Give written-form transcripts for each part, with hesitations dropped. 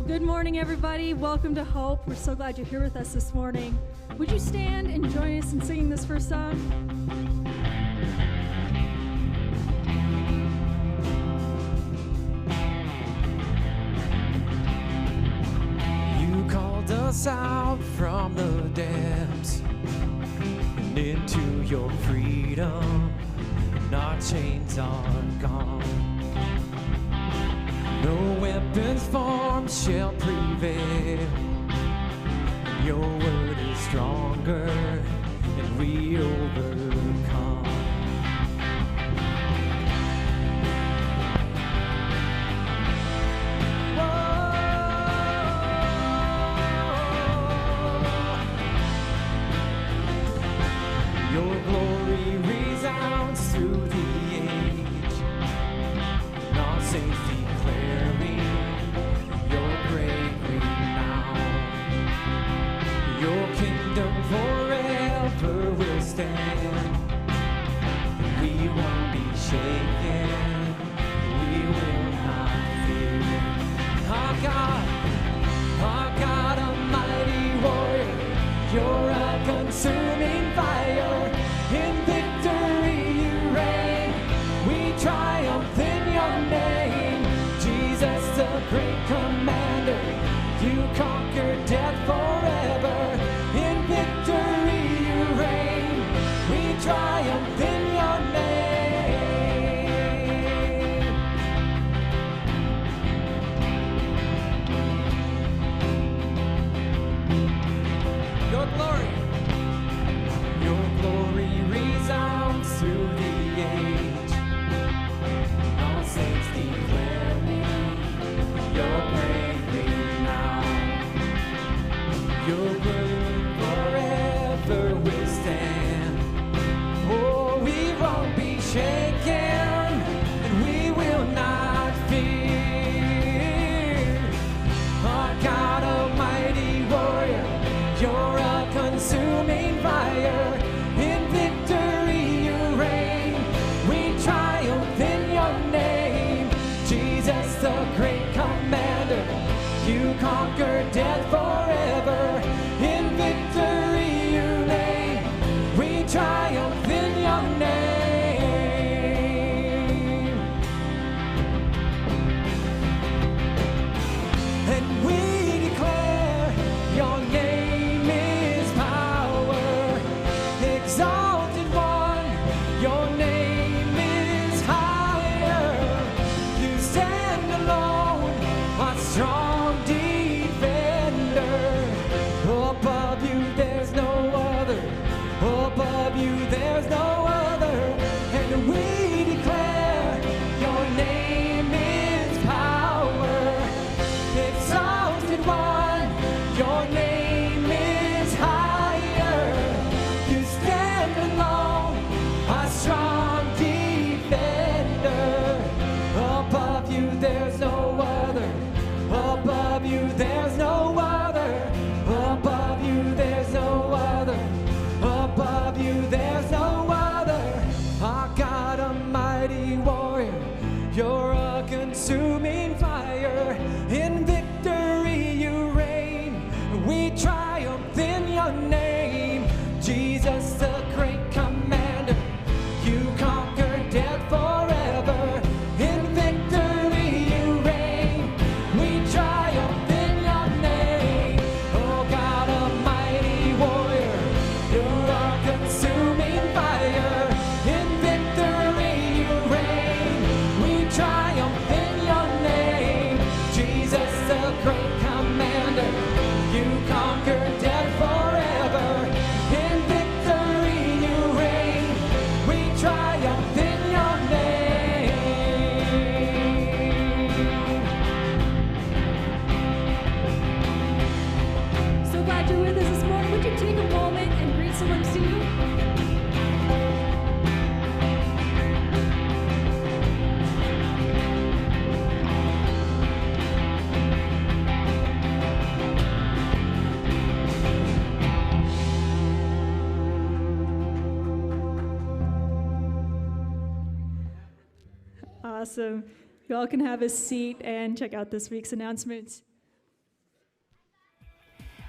Good morning, everybody. Welcome to Hope. We're so glad you're here with us this morning. Would you stand and join us in singing this first song? You called us out from the depths and into your freedom, and our chains are gone. No weapons formed shall prevail. Your word is stronger, and we overcome. Whoa. Your glory resounds through the age, and our saints declaring your great renown. Your kingdom forever will stand. We won't be shaken. We will not fear. Our God, a mighty warrior. You're a consuming fire. In victory you reign. We triumph in your name. Jesus, the great commander. You conquered death forever. In victory you reign. We triumph in your name. Your glory resounds through the age. All saints declaring your great renown. Your word forever will stand. Oh, we won't be shaken, and we will not fear. Our God, a mighty warrior, you're a consuming fire. In victory you reign. We triumph in your name. Jesus, the great commander. You conquered death forever. In victory you reign. We triumph in your name. And we declare your name is power. Exalted one, your name is higher. You stand alone, a strong defender. Above you there's no other. Above you there's no other. And we declare your name is power. Exalted one, your name is higher. You stand alone, a strong defender. Above you there's no other. Above you there's no other. Above you there's no other. Above you there's no other. Our God, a mighty warrior. You're a consuming fire. In victory you reign. We triumph in your name. Jesus, the great commander. You conquered death forever. In victory you reign. We triumph in your name. Oh God, a mighty warrior. You're a consuming fire. In victory you reign. We triumph in your name. Jesus, the great commander. You conquered death forever. In victory you reign. We triumph in your name. So glad you're with us this morning. Would you take a moment and greet someone next to you? Awesome. You all can have a seat and check out this week's announcements.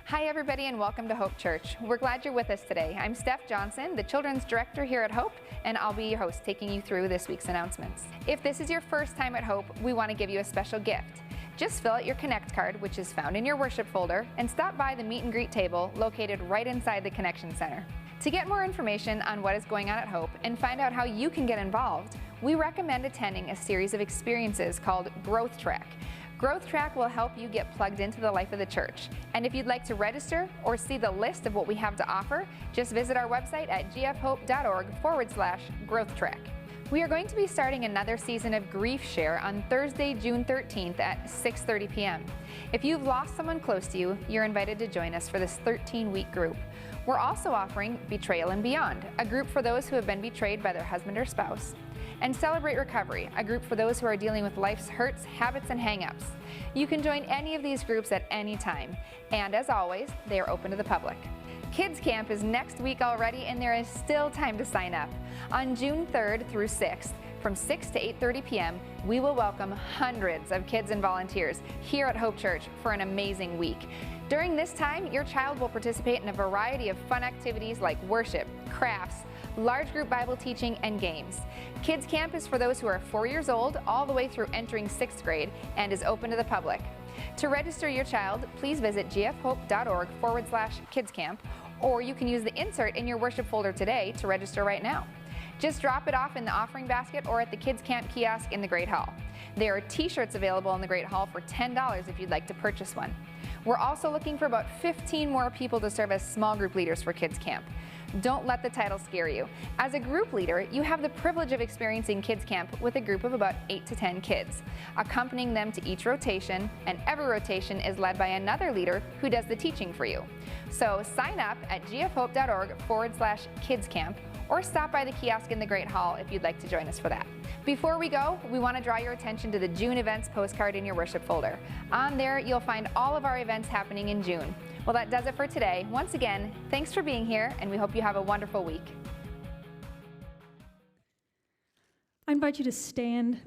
Hi everybody and welcome to Hope Church. We're glad you're with us today. I'm Steph Johnson, the Children's Director here at Hope, and I'll be your host taking you through this week's announcements. If this is your first time at Hope, we want to give you a special gift. Just fill out your Connect card, which is found in your worship folder, and stop by the meet and greet table located right inside the Connection Center. To get more information on what is going on at Hope and find out how you can get involved, we recommend attending a series of experiences called Growth Track. Growth Track will help you get plugged into the life of the church. And if you'd like to register or see the list of what we have to offer, just visit our website at gfhope.org/Growth Track. We are going to be starting another season of Grief Share on Thursday, June 13th at 6:30 p.m. If you've lost someone close to you, you're invited to join us for this 13-week group. We're also offering Betrayal and Beyond, a group for those who have been betrayed by their husband or spouse, and Celebrate Recovery, a group for those who are dealing with life's hurts, habits, and hang-ups. You can join any of these groups at any time, and as always, they are open to the public. Kids Camp is next week already, and there is still time to sign up. On June 3rd through 6th, from 6 to 8:30 p.m., we will welcome hundreds of kids and volunteers here at Hope Church for an amazing week. During this time, your child will participate in a variety of fun activities like worship, crafts, large group Bible teaching, and games. Kids Camp is for those who are 4 years old all the way through entering 6th grade and is open to the public. To register your child, please visit gfhope.org/kidscamp, or you can use the insert in your worship folder today to register right now. Just drop it off in the offering basket or at the Kids Camp kiosk in the Great Hall. There are t-shirts available in the Great Hall for $10 if you'd like to purchase one. We're also looking for about 15 more people to serve as small group leaders for Kids Camp. Don't let the title scare you. As a group leader, you have the privilege of experiencing Kids Camp with a group of about 8 to 10 kids, accompanying them to each rotation, and every rotation is led by another leader who does the teaching for you. So sign up at gfhope.org/kidscamp or stop by the kiosk in the Great Hall if you'd like to join us for that. Before we go, we want to draw your attention to the June events postcard in your worship folder. On there, you'll find all of our events happening in June. Well, that does it for today. Once again, thanks for being here, and we hope you have a wonderful week. I invite you to stand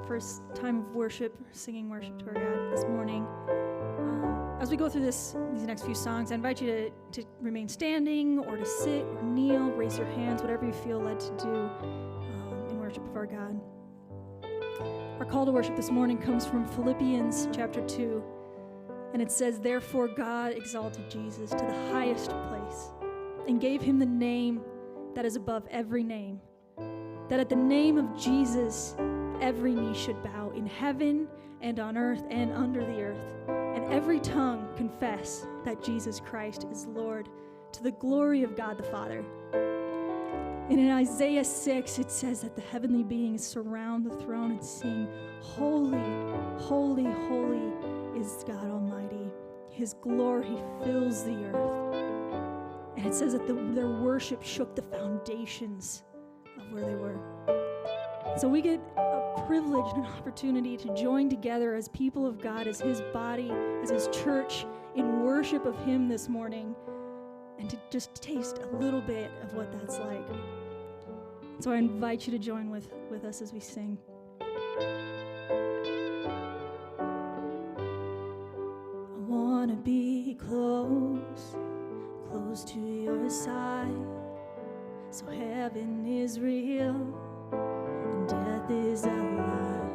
for a time of worship, singing worship to our God this morning. As we go through these next few songs, I invite you to remain standing or to sit or kneel, raise your hands, whatever you feel led to do in worship of our God. Our call to worship this morning comes from Philippians chapter 2, and it says, "Therefore God exalted Jesus to the highest place and gave him the name that is above every name, that at the name of Jesus every knee should bow in heaven and on earth and under the earth, and every tongue confess that Jesus Christ is Lord, to the glory of God the Father." And in Isaiah 6, it says that the heavenly beings surround the throne and sing, "Holy, holy, holy is God Almighty. His glory fills the earth." And it says that their worship shook the foundations of where they were. So we get a privilege and an opportunity to join together as people of God, as his body, as his church, in worship of him this morning, and to just taste a little bit of what that's like. So I invite you to join with us as we sing. I want to be close to your side, so heaven is real and death is a lie.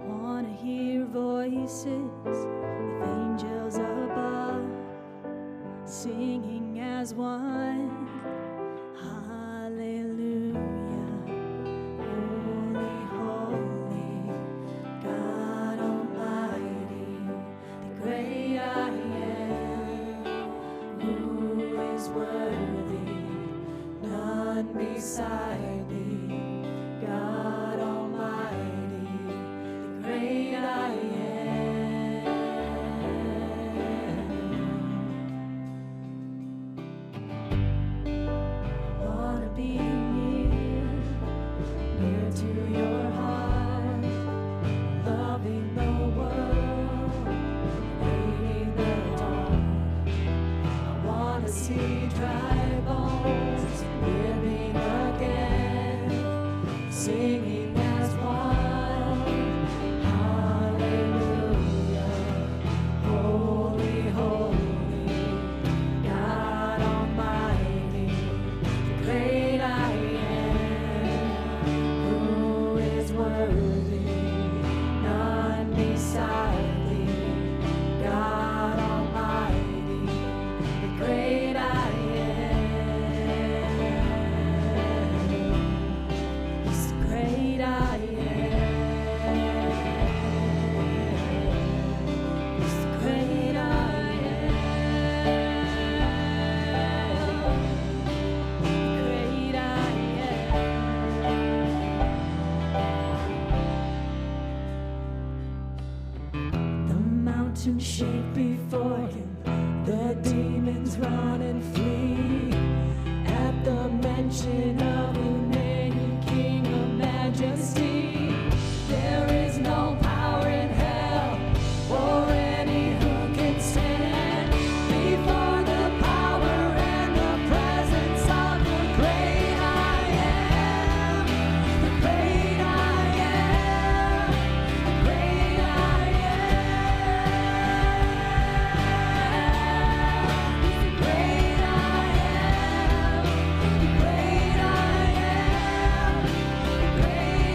I want to hear voices of angels above, singing as one. Hallelujah, holy, holy, God Almighty, the great I am, who is worthy, none beside thee, God Almighty, the great I am. mountains shake before him, the demons run and flee. At the mention of the name, King of Majesty, there is no power in hell or any who can stand before the power and the presence of the great I am, the great I am, the great I am. He's the great I am, the great I am, the great I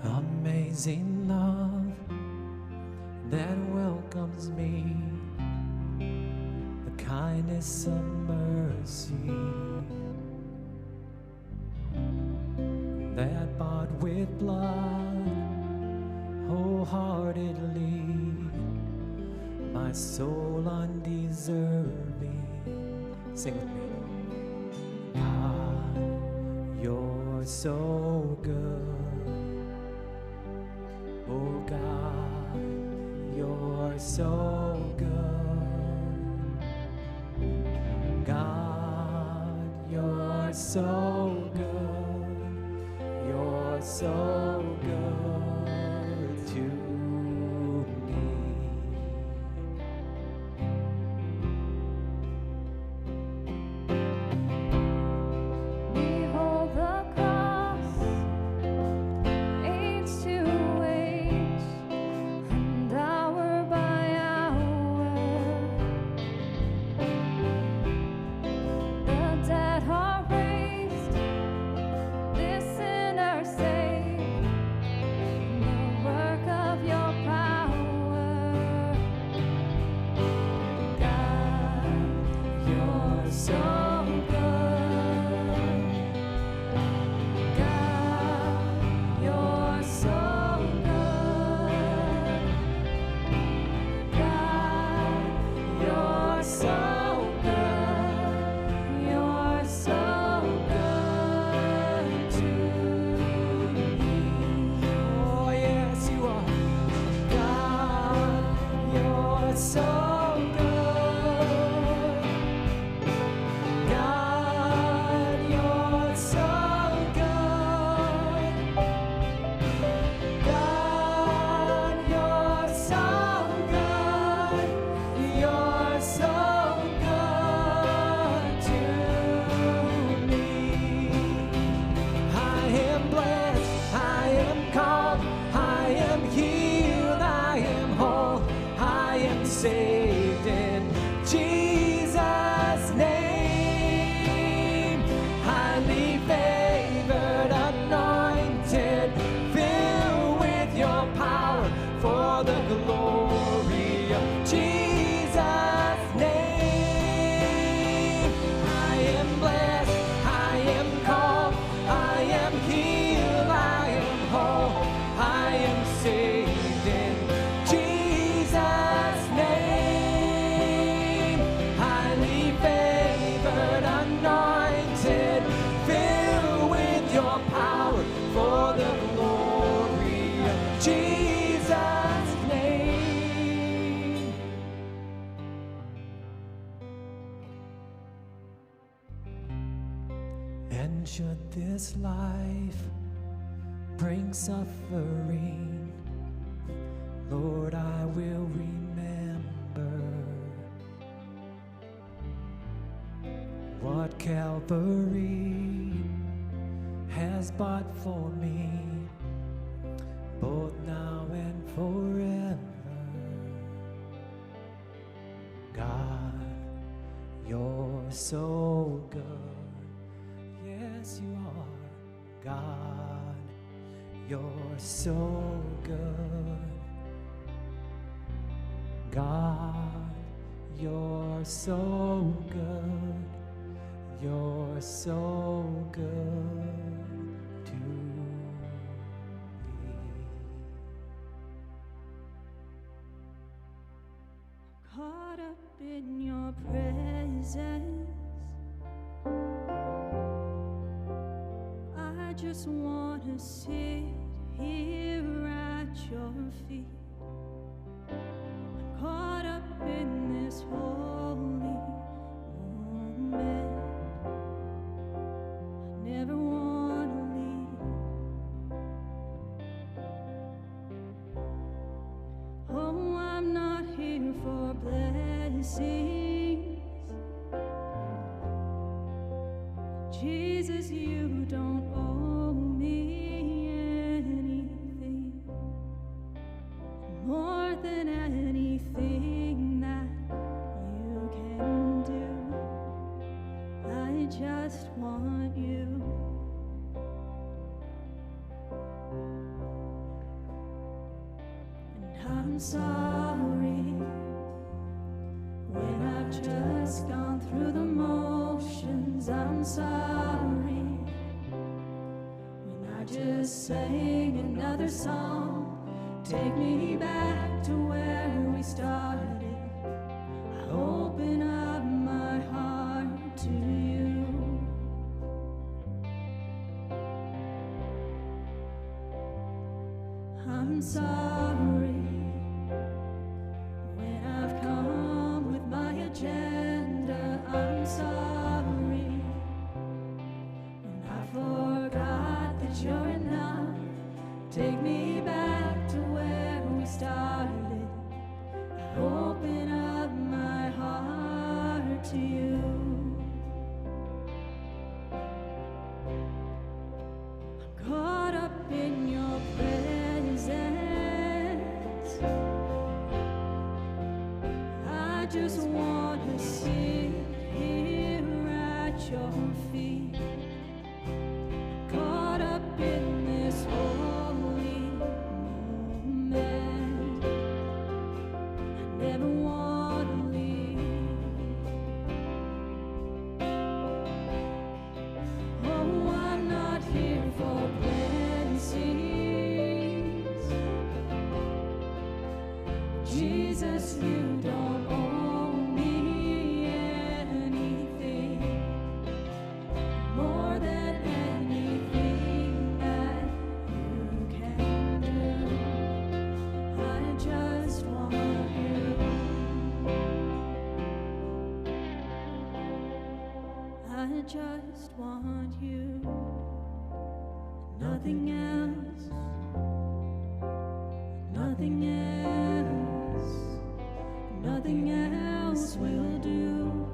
Amazing love that welcomes me, the kindness of mercy that bought with blood wholeheartedly my soul undeserving. Sing with me. God, you're so good. Oh God, you're so good. God, you're so good. You're so good to me. Behold the cross, age to age, and hour by hour. The dead are raised, this sinner saved. glory of Jesus' name. I am blessed, I am called, I am healed, I am whole, I am saved in Jesus' name. Highly favored, anointed, filled with your power for the glory of Jesus' name. And should this life bring suffering, Lord, I will remember what Calvary has bought for me, both now and forever. God, you're so good. Yes, you are. God, you're so good. God, you're so good. You're so good to me. Caught up in your presence, I just want to sit here at your feet. I'm caught up in this holy moment. I never want to leave. Oh, I'm not here for blessings. Jesus, you don't owe me anything more than anything that you can do. I just want you. And I'm sorry when I've just gone through the motions. I'm sorry when I just sang another song. Take me back to where we started. I open up my heart to you. I'm sorry when I've come with my agenda. I'm sorry when I forgot that you're enough. Take me back to where we started. I open up my heart to you. I'm caught up in your presence. I just want to sit here at your feet. Caught up in this holy moment. I never want to leave. Oh, I'm not here for blessings. Jesus, you don't owe me anything more than anything that you can do. I just want you. I just want you. Nothing else. Nothing else. Nothing else will do.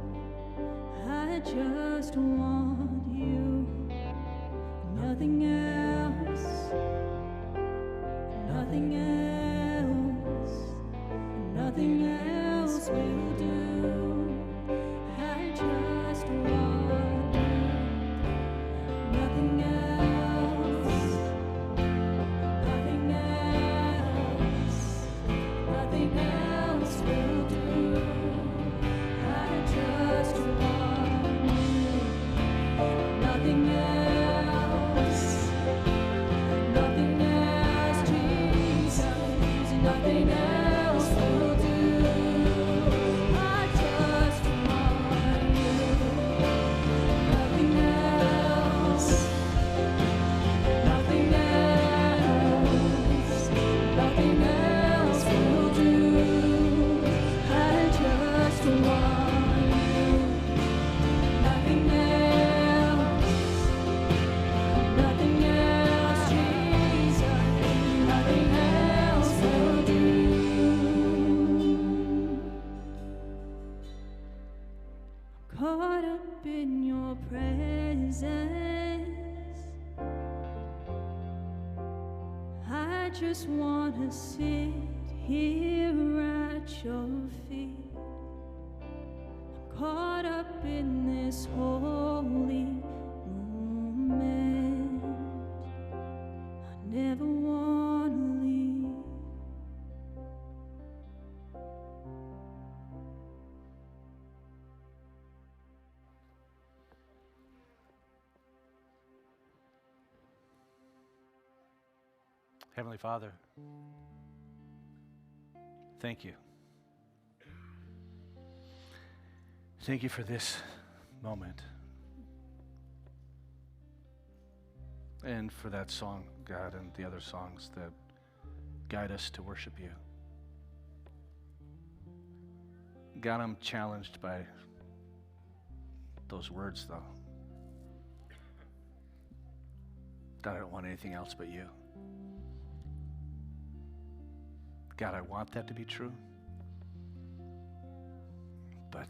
I just want you. Nothing else. Nothing else. Nothing else will do. I just want you. Nothing else. Nothing else. I just want to sit here at your feet. I'm caught up in this holy moment. I never want to leave. Heavenly Father, thank you. Thank you for this moment. And for that song, God, and the other songs that guide us to worship you. God, I'm challenged by those words, though. God, I don't want anything else but you. God, I want that to be true, but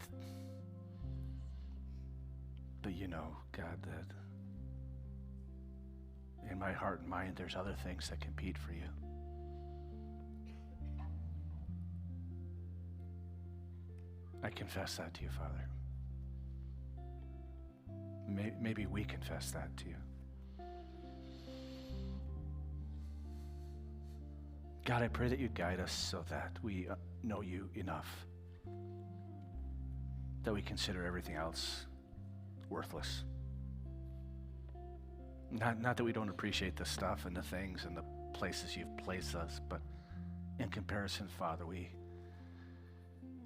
you know, God, that in my heart and mind there's other things that compete for you. I confess that to you, Father. Maybe we confess that to you. God, I pray that you guide us so that we know you enough, that we consider everything else worthless. Not that we don't appreciate the stuff and the things and the places you've placed us, but in comparison, Father, we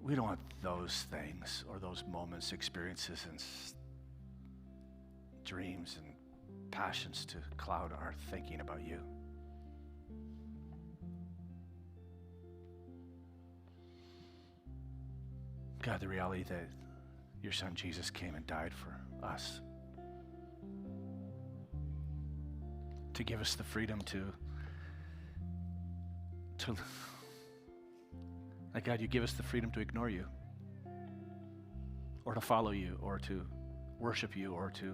don't want those things or those moments, experiences, and dreams and passions to cloud our thinking about you. God, the reality that your son Jesus came and died for us to give us the freedom to like, God, you give us the freedom to ignore you or to follow you or to worship you or to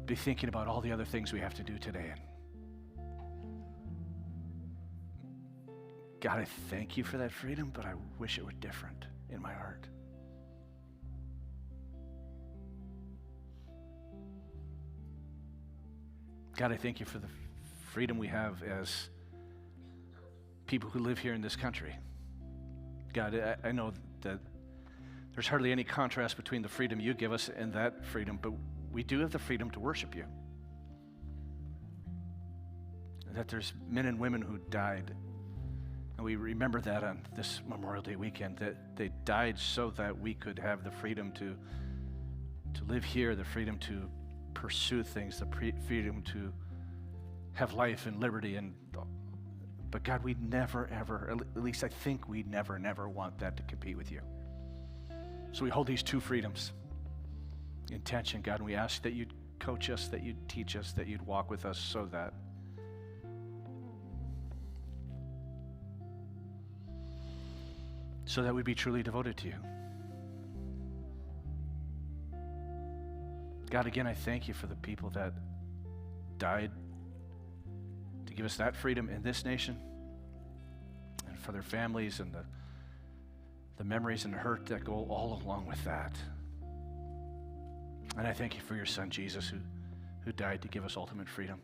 be thinking about all the other things we have to do today. And God, I thank you for that freedom, but I wish it were different in my heart. God, I thank you for the freedom we have as people who live here in this country. God, I know that there's hardly any contrast between the freedom you give us and that freedom, but we do have the freedom to worship you. That there's men and women who died, and we remember that on this Memorial Day weekend, that they died so that we could have the freedom to live here, the freedom to pursue things, the freedom to have life and liberty. But God, we never, ever, at least I think we never want that to compete with you. So we hold these two freedoms in tension, God, and we ask that you'd coach us, that you'd teach us, that you'd walk with us so that we'd be truly devoted to you. God, again, I thank you for the people that died to give us that freedom in this nation, and for their families and the memories and the hurt that go all along with that. And I thank you for your son, Jesus, who died to give us ultimate freedom.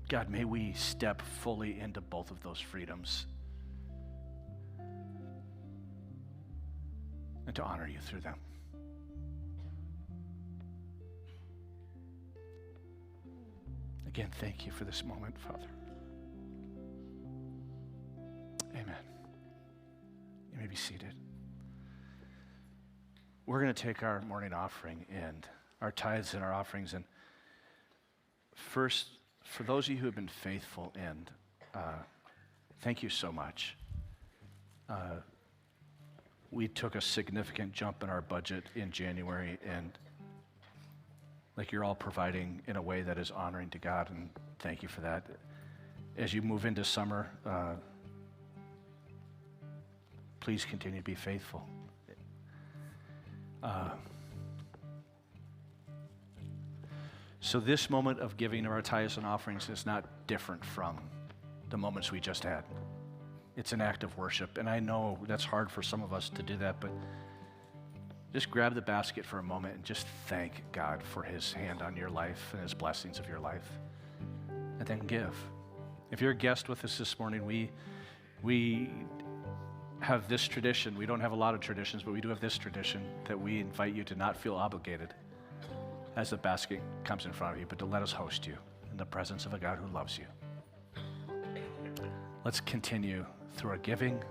God, may we step fully into both of those freedoms and to honor you through them. Again, thank you for this moment, Father. Amen. You may be seated. We're going to take our morning offering and our tithes and our offerings. And first, for those of you who have been faithful, and thank you so much. We took a significant jump in our budget in January, and like, you're all providing in a way that is honoring to God, and thank you for that. As you move into summer, please continue to be faithful. So this moment of giving of our tithes and offerings is not different from the moments we just had. It's an act of worship, and I know that's hard for some of us to do that, but just grab the basket for a moment and just thank God for his hand on your life and his blessings of your life, and then give. If you're a guest with us this morning, we have this tradition. We don't have a lot of traditions, but we do have this tradition that we invite you to not feel obligated as the basket comes in front of you, but to let us host you in the presence of a God who loves you. Let's continue through our giving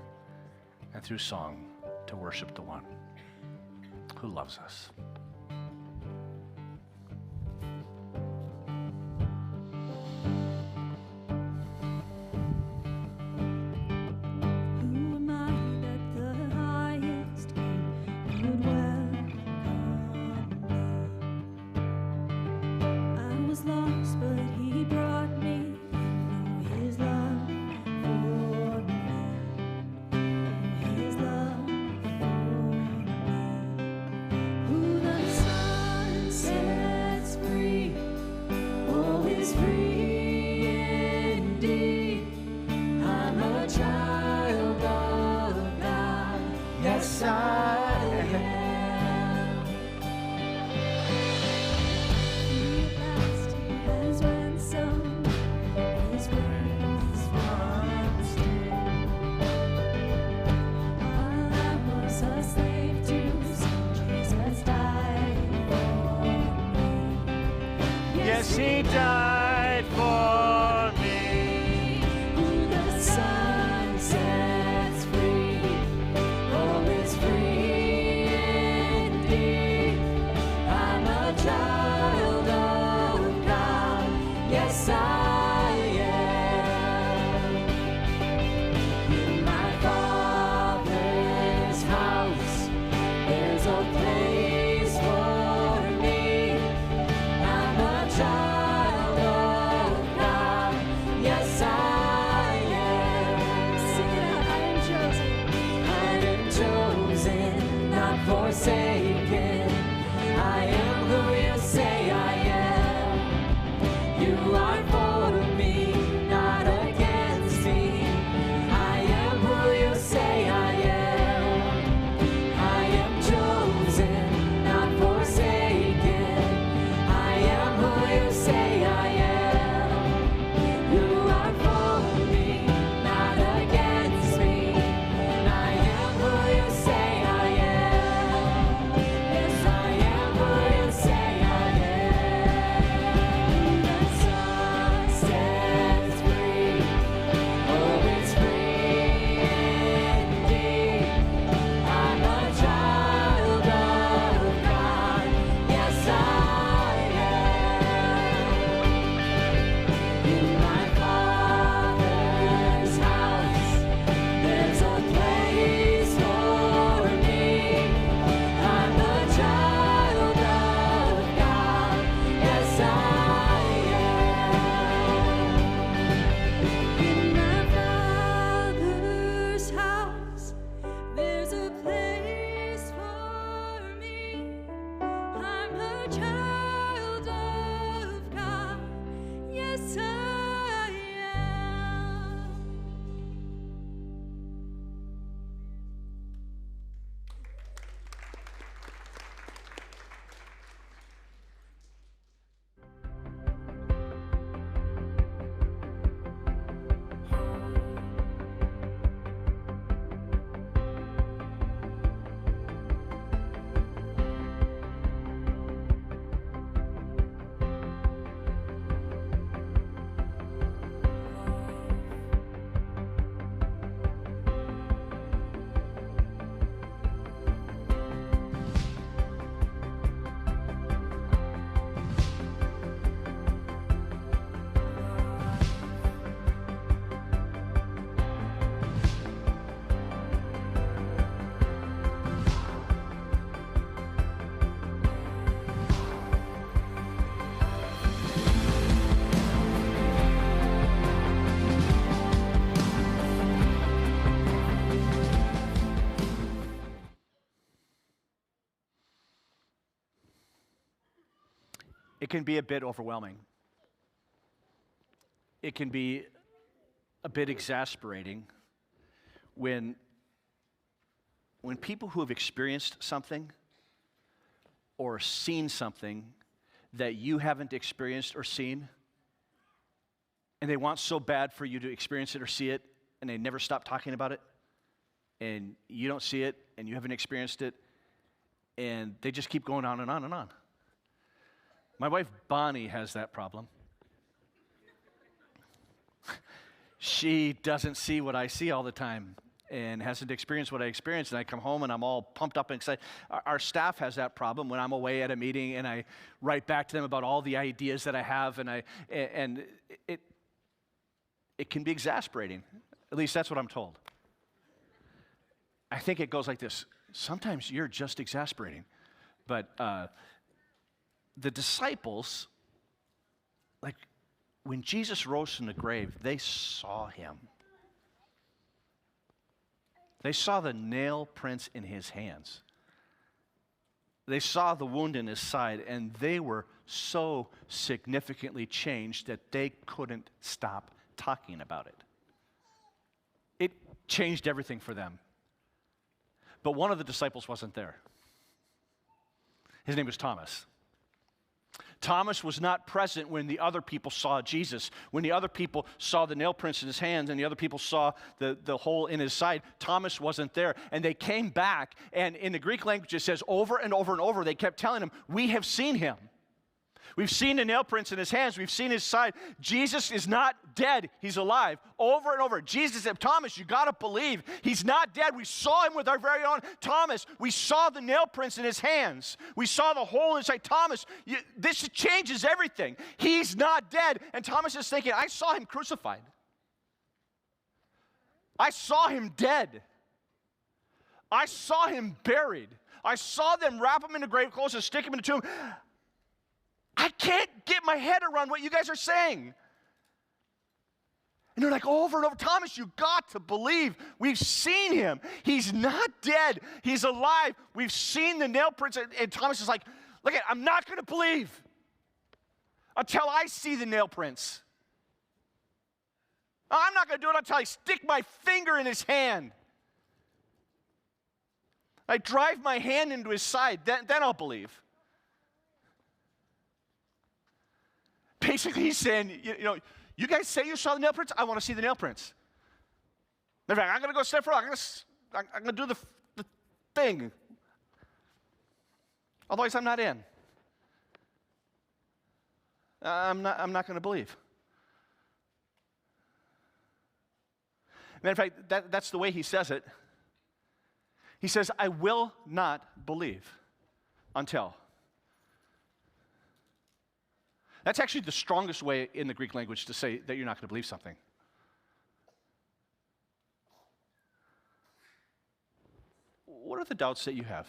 and through song to worship the one who loves us. Who am I that the highest King would welcome me? I was lost, but he brought me. Oh, his love for me. Oh, his love for me. Who the Son sets free, oh, is free indeed. I'm a child of God. Yes, I am. He at last has ransomed his words from sin. While I was a slave to sin, Jesus died for me. Yes, he died for me. Who the Son sets free, oh, is free indeed. I'm a child of God. Yes, I am. In my Father's house, there's a place for me. I'm a child it can be a bit overwhelming. It can be a bit exasperating when people who have experienced something or seen something that you haven't experienced or seen, and they want so bad for you to experience it or see it, and they never stop talking about it, and you don't see it, and you haven't experienced it, and they just keep going on and on and on. My wife Bonnie has that problem. She doesn't see what I see all the time and hasn't experienced what I experienced, and I come home and I'm all pumped up and excited. Our staff has that problem when I'm away at a meeting and I write back to them about all the ideas that I have, and it can be exasperating. At least that's what I'm told. I think it goes like this. Sometimes you're just exasperating. But the disciples, like when Jesus rose from the grave, they saw him. They saw the nail prints in his hands. They saw the wound in his side, and they were so significantly changed that they couldn't stop talking about it. It changed everything for them. But one of the disciples wasn't there. His name was Thomas. Thomas was not present when the other people saw Jesus. When the other people saw the nail prints in his hands and the other people saw the hole in his side, Thomas wasn't there. And they came back, and in the Greek language it says over and over and over, they kept telling him, we have seen him. We've seen the nail prints in his hands. We've seen his side. Jesus is not dead. He's alive. Over and over. Jesus said, Thomas, you got to believe. He's not dead. We saw him with our very own. Thomas, we saw the nail prints in his hands. We saw the hole in his side. Thomas, this changes everything. He's not dead. And Thomas is thinking, I saw him crucified. I saw him dead. I saw him buried. I saw them wrap him in the grave clothes and stick him in the tomb. I can't get my head around what you guys are saying. And they're like, over and over, Thomas, you got to believe. We've seen him. He's not dead. He's alive. We've seen the nail prints. And Thomas is like, look, I'm not going to believe until I see the nail prints. I'm not going to do it until I stick my finger in his hand. I drive my hand into his side. Then I'll believe. Basically, he's saying, you guys say you saw the nail prints? I want to see the nail prints. In fact, I'm going to go a step further. I'm going to do the thing. Otherwise, I'm not in. I'm not going to believe. Matter of fact, that's the way he says it. He says, I will not believe until. That's actually the strongest way in the Greek language to say that you're not going to believe something. What are the doubts that you have?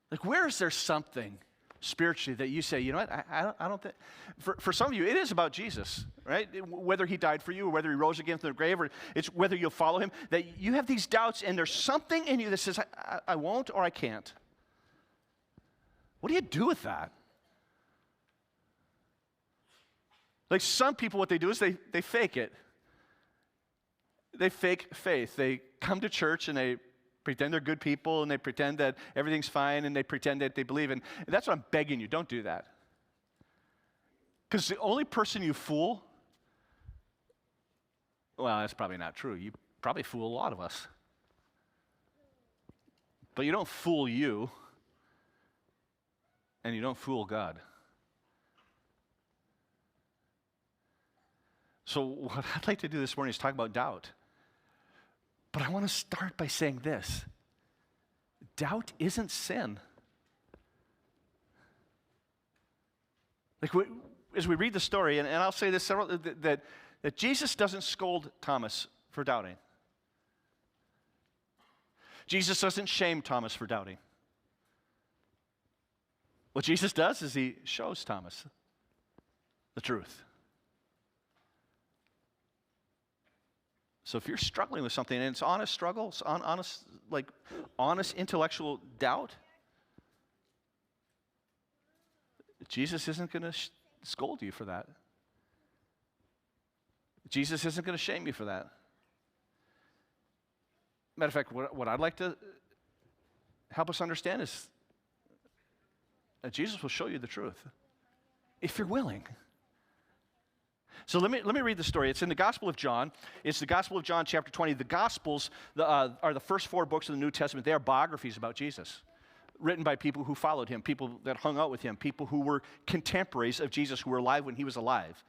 Like, where is there something spiritually that you say, you know what, I don't think. For some of you, it is about Jesus, right? Whether he died for you or whether he rose again from the grave, or it's whether you'll follow him, that you have these doubts and there's something in you that says, I won't or I can't. What do you do with that? Like some people, what they do is they fake it. They fake faith. They come to church and they pretend they're good people and they pretend that everything's fine and they pretend that they believe. And that's what I'm begging you, don't do that. Because the only person you fool, well, that's probably not true. You probably fool a lot of us. But you don't fool you and you don't fool God. So what I'd like to do this morning is talk about doubt. But I want to start by saying this. Doubt isn't sin. Like as we read the story, and I'll say this several, that Jesus doesn't scold Thomas for doubting. Jesus doesn't shame Thomas for doubting. What Jesus does is he shows Thomas the truth. So if you're struggling with something and it's honest struggle, it's honest intellectual doubt, Jesus isn't going to scold you for that. Jesus isn't going to shame you for that. Matter of fact, what I'd like to help us understand is that Jesus will show you the truth if you're willing. So let me read the story. It's in the Gospel of John. It's the Gospel of John, chapter 20. The Gospels are the first 4 books of the New Testament. They are biographies about Jesus, written by people who followed him, people that hung out with him, people who were contemporaries of Jesus, who were alive when he was alive.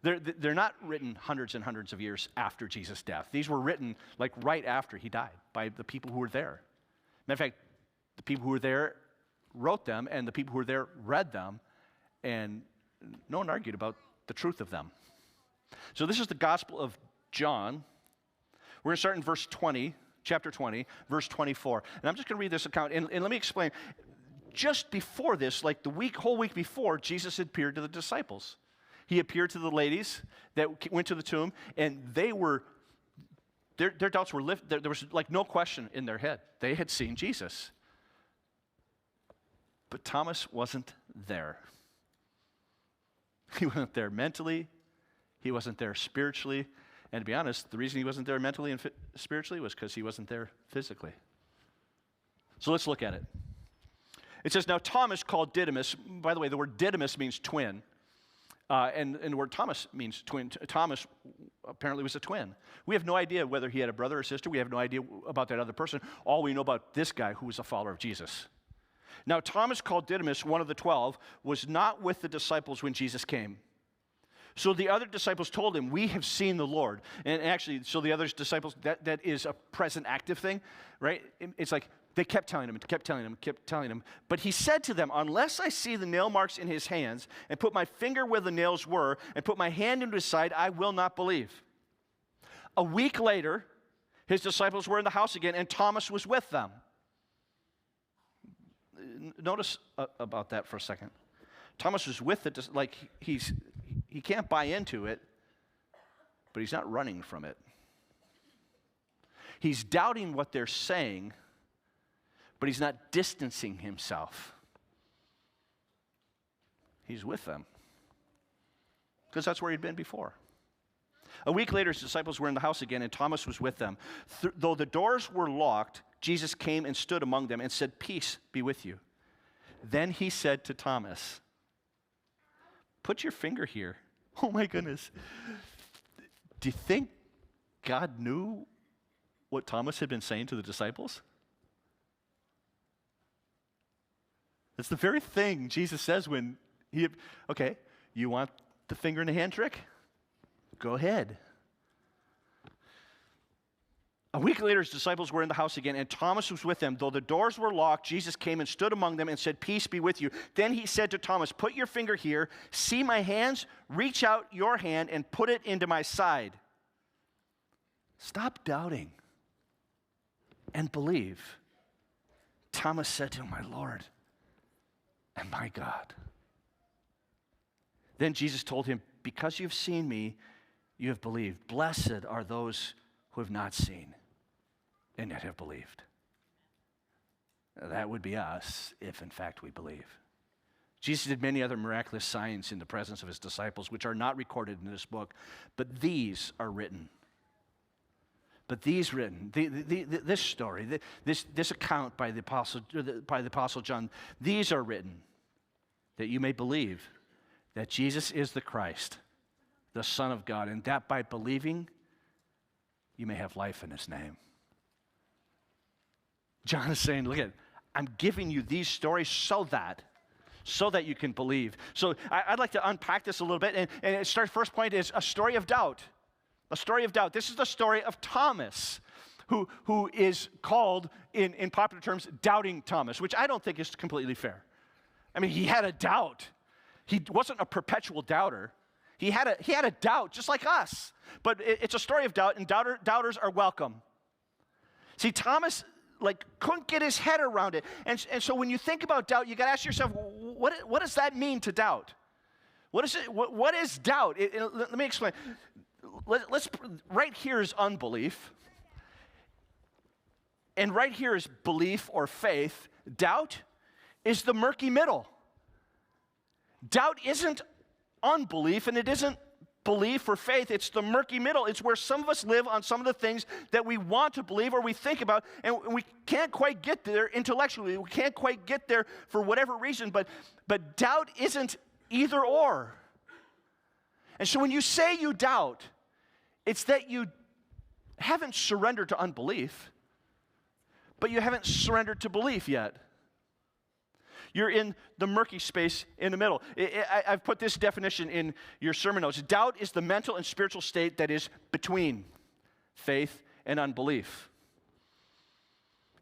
They're not written hundreds and hundreds of years after Jesus' death. These were written like right after he died by the people who were there. Matter of fact, the people who were there wrote them, and the people who were there read them, and no one argued about the truth of them. So this is the Gospel of John. We're going to start in verse 20, chapter 20, verse 24. And I'm just going to read this account, and let me explain. Just before this, like the whole week before, Jesus had appeared to the disciples. He appeared to the ladies that went to the tomb, and their doubts were lifted. There was like no question in their head. They had seen Jesus. But Thomas wasn't there. He wasn't there mentally. He wasn't there spiritually. And to be honest, the reason he wasn't there mentally and spiritually was because he wasn't there physically. So let's look at it. It says, now Thomas called Didymus. By the way, the word Didymus means twin. And the word Thomas means twin. Thomas apparently was a twin. We have no idea whether he had a brother or sister. We have no idea about that other person. All we know about this guy who was a follower of Jesus. Now Thomas called Didymus, one of the 12, was not with the disciples when Jesus came. So the other disciples told him, we have seen the Lord. And actually, so the other disciples, that is a present active thing, right? It's like they kept telling him. But he said to them, unless I see the nail marks in his hands and put my finger where the nails were and put my hand into his side, I will not believe. A week later, his disciples were in the house again, and Thomas was with them. Notice about that for a second. Thomas was with it, like he can't buy into it, but he's not running from it. He's doubting what they're saying, but he's not distancing himself. He's with them, because that's where he'd been before. A week later, his disciples were in the house again, and Thomas was with them. Though the doors were locked, Jesus came and stood among them and said, peace be with you. Then he said to Thomas, put your finger here. Oh my goodness. Do you think God knew what Thomas had been saying to the disciples? That's the very thing Jesus says when okay, you want the finger in the hand trick? Go ahead. A week later, his disciples were in the house again, and Thomas was with them. Though the doors were locked, Jesus came and stood among them and said, peace be with you. Then he said to Thomas, put your finger here, see my hands, reach out your hand and put it into my side. Stop doubting and believe. Thomas said to him, my Lord and my God. Then Jesus told him, because you've seen me, you have believed. Blessed are those who have not seen and yet have believed. That would be us if in fact we believe. Jesus did many other miraculous signs in the presence of his disciples, which are not recorded in this book, but these are written. This story, this account by the Apostle John, these are written that you may believe that Jesus is the Christ, the Son of God, and that by believing you may have life in his name. John is saying, look I'm giving you these stories so that you can believe. So I'd like to unpack this a little bit, and it starts, first point is a story of doubt. A story of doubt. This is the story of Thomas, who is called, in popular terms, Doubting Thomas, which I don't think is completely fair. I mean, he had a doubt. He wasn't a perpetual doubter. He had a doubt, just like us. But it's a story of doubt, and doubters are welcome. See, Thomas couldn't get his head around it. And so when you think about doubt, you got to ask yourself, what does that mean to doubt? What is doubt? Let me explain. Right here is unbelief. And right here is belief or faith. Doubt is the murky middle. Doubt isn't unbelief, and it isn't belief or faith. It's the murky middle. It's where some of us live on some of the things that we want to believe or we think about, and we can't quite get there intellectually. We can't quite get there for whatever reason, but doubt isn't either or. And so when you say you doubt, it's that you haven't surrendered to unbelief, but you haven't surrendered to belief yet. You're in the murky space in the middle. I've put this definition in your sermon notes. Doubt is the mental and spiritual state that is between faith and unbelief.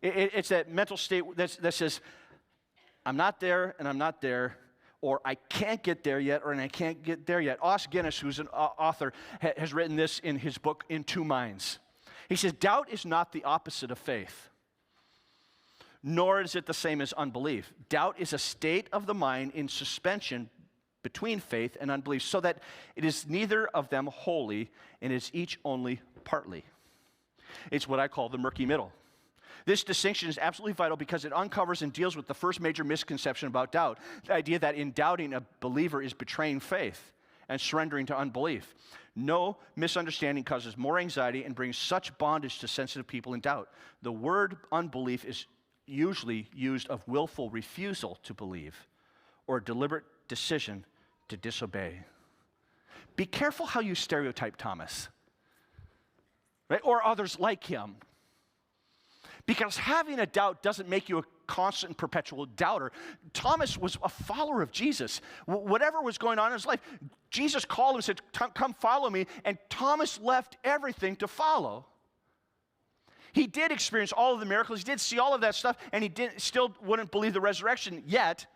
It's that mental state that says, I'm not there and I'm not there, or I can't get there yet, or I can't get there yet. Os Guinness, who's an author, has written this in his book, In Two Minds. He says, doubt is not the opposite of faith, nor is it the same as unbelief. Doubt is a state of the mind in suspension between faith and unbelief, so that it is neither of them wholly, and is each only partly. It's what I call the murky middle. This distinction is absolutely vital because it uncovers and deals with the first major misconception about doubt, the idea that in doubting, a believer is betraying faith and surrendering to unbelief. No misunderstanding causes more anxiety and brings such bondage to sensitive people in doubt. The word unbelief is usually used of willful refusal to believe or a deliberate decision to disobey. Be careful how you stereotype Thomas, right? Or others like him. Because having a doubt doesn't make you a constant and perpetual doubter. Thomas was a follower of Jesus. Whatever was going on in his life, Jesus called him and said, come follow me, and Thomas left everything to follow. He did experience all of the miracles. He did see all of that stuff, and he still wouldn't believe the resurrection yet.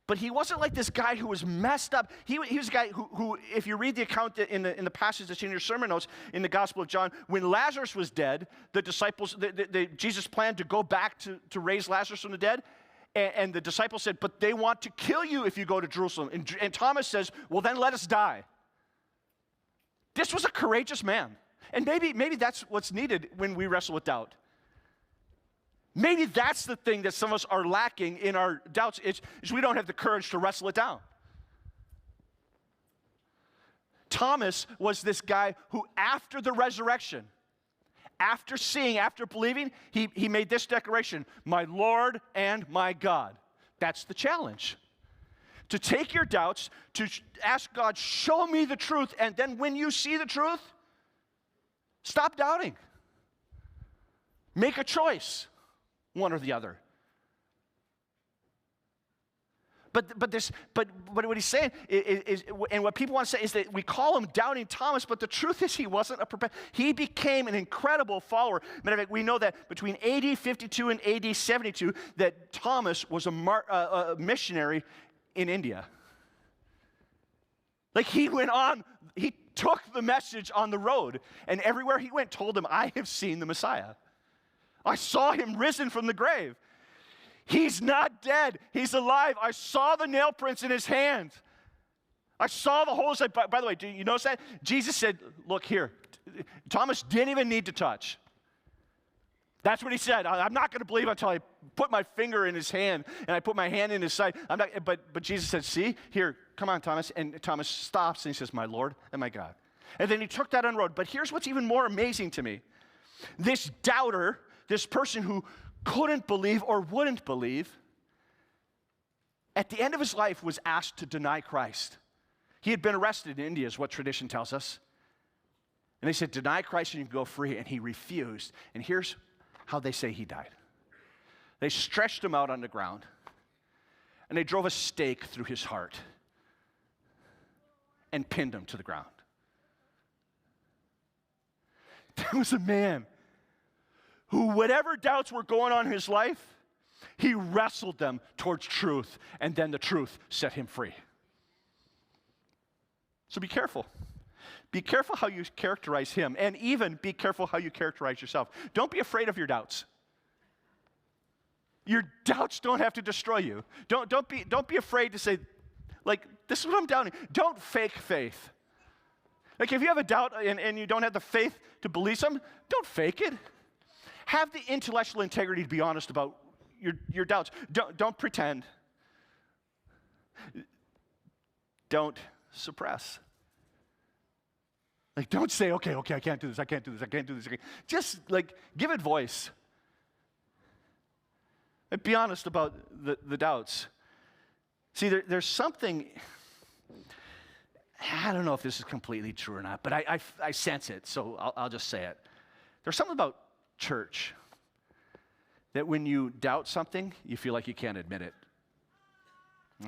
But he wasn't like this guy who was messed up. He was a guy who, if you read the account in the passage that's in your sermon notes in the Gospel of John, when Lazarus was dead, the disciples, Jesus planned to go back to raise Lazarus from the dead, and the disciples said, but they want to kill you if you go to Jerusalem. And Thomas says, well, then let us die. This was a courageous man. And maybe that's what's needed when we wrestle with doubt. Maybe that's the thing that some of us are lacking in our doubts, is we don't have the courage to wrestle it down. Thomas was this guy who, after the resurrection, after seeing, after believing, he made this declaration, my Lord and my God. That's the challenge. To take your doubts, to ask God, show me the truth, and then when you see the truth, stop doubting. Make a choice, one or the other. But what he's saying is, and what people want to say is that we call him Doubting Thomas, but the truth is he wasn't he became an incredible follower. Matter of fact, we know that between AD 52 and AD 72, that Thomas was a missionary in India. Like he went on, he took the message on the road, and everywhere he went told them, I have seen the Messiah. I saw him risen from the grave. He's not dead. He's alive. I saw the nail prints in his hand. I saw the holes. By the way, do you notice that? Jesus said, look here. Thomas didn't even need to touch. That's what he said. I'm not going to believe until I put my finger in his hand and I put my hand in his side. But Jesus said, see, here, come on, Thomas. And Thomas stops and he says, my Lord and my God. And then he took that on the road. But here's what's even more amazing to me. This doubter, this person who couldn't believe or wouldn't believe, at the end of his life was asked to deny Christ. He had been arrested in India, is what tradition tells us. And they said, deny Christ and you can go free. And he refused. And here's how they say he died. They stretched him out on the ground, and they drove a stake through his heart and pinned him to the ground. There was a man who, whatever doubts were going on in his life, he wrestled them towards truth, and then the truth set him free. So be careful. Be careful how you characterize him, and even be careful how you characterize yourself. Don't be afraid of your doubts. Your doubts don't have to destroy you. Don't be afraid to say, like, this is what I'm doubting. Don't fake faith. Like, if you have a doubt and you don't have the faith to believe something, don't fake it. Have the intellectual integrity to be honest about your doubts. Don't pretend. don't suppress. Like, don't say, okay, I can't do this. Just, like, give it voice. And be honest about the doubts. See, there's something, I don't know if this is completely true or not, but I sense it, so I'll just say it. There's something about church that when you doubt something, you feel like you can't admit it.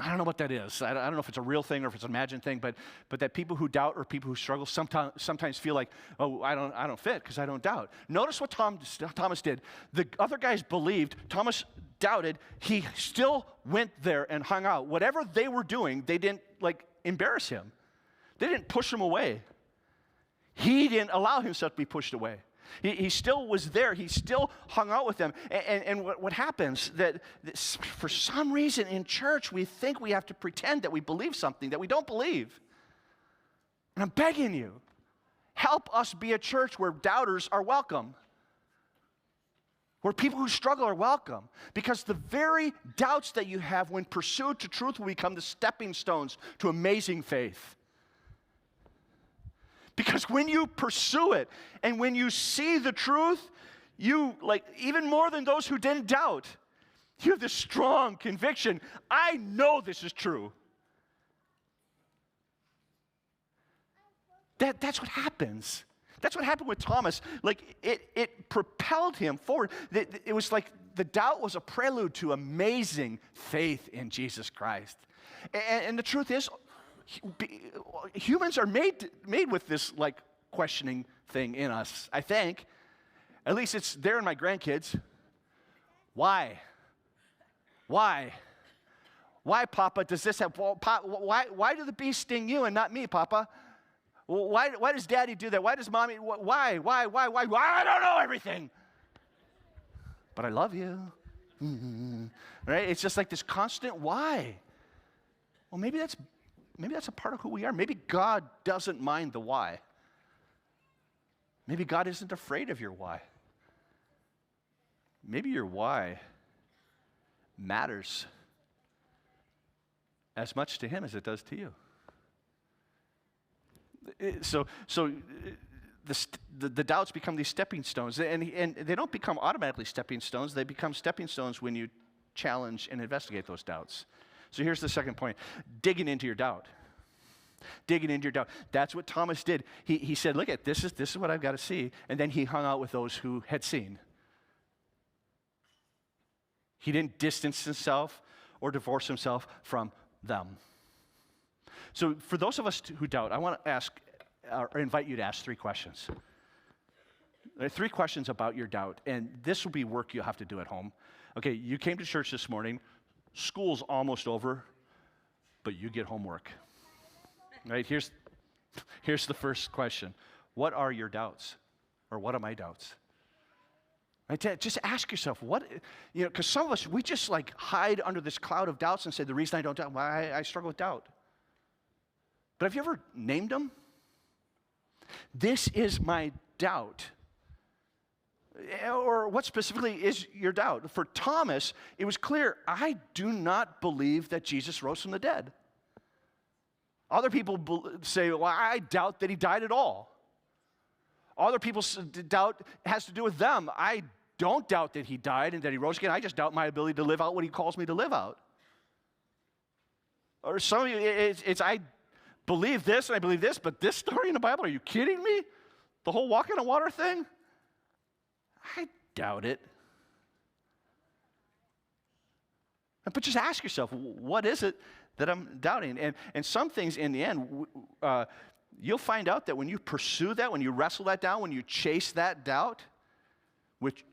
I don't know what that is. I don't know if it's a real thing or if it's an imagined thing, but that people who doubt or people who struggle sometimes feel like, oh, I don't fit because I don't doubt. Notice what Thomas did. The other guys believed. Thomas doubted. He still went there and hung out. Whatever they were doing, they didn't embarrass him. They didn't push him away. He didn't allow himself to be pushed away. He still was there. He still hung out with them. And what happens, that for some reason in church, we think we have to pretend that we believe something that we don't believe. And I'm begging you, help us be a church where doubters are welcome, where people who struggle are welcome. Because the very doubts that you have when pursued to truth will become the stepping stones to amazing faith. Because when you pursue it and when you see the truth, you, even more than those who didn't doubt, you have this strong conviction. I know this is true. That's what happens. That's what happened with Thomas. It propelled him forward. It was like the doubt was a prelude to amazing faith in Jesus Christ. And the truth is, humans are made with this questioning thing in us, I think. At least it's there in my grandkids. Why, Papa, does this have, why do the bees sting you and not me, Papa? Why does Daddy do that? Why does Mommy, why? I don't know everything. But I love you. Right? It's just like this constant why. Well, maybe that's a part of who we are. Maybe God doesn't mind the why. Maybe God isn't afraid of your why. Maybe your why matters as much to Him as it does to you. So the doubts become these stepping stones, and they don't become automatically stepping stones. They become stepping stones when you challenge and investigate those doubts. So here's the second point: digging into your doubt. Digging into your doubt. That's what Thomas did. He said, look, this is what I've got to see. And then he hung out with those who had seen. He didn't distance himself or divorce himself from them. So for those of us who doubt, I want to ask or invite you to ask 3 questions. There are 3 questions about your doubt, and this will be work you'll have to do at home. Okay, you came to church this morning. School's almost over, but you get homework. Right, here's the first question. What are your doubts? Or what are my doubts? Right, just ask yourself, because some of us, we just hide under this cloud of doubts and say, the reason I don't doubt, I struggle with doubt. But have you ever named them? This is my doubt. Or what specifically is your doubt? For Thomas, it was clear, I do not believe that Jesus rose from the dead. Other people say, well, I doubt that he died at all. Other people's doubt has to do with them. I don't doubt that he died and that he rose again. I just doubt my ability to live out what he calls me to live out. Or some of you, it's I believe this and I believe this, but this story in the Bible, are you kidding me? The whole walking on water thing? I doubt it. But just ask yourself, what is it that I'm doubting? And some things in the end, you'll find out that when you pursue that, when you wrestle that down, when you chase that doubt, which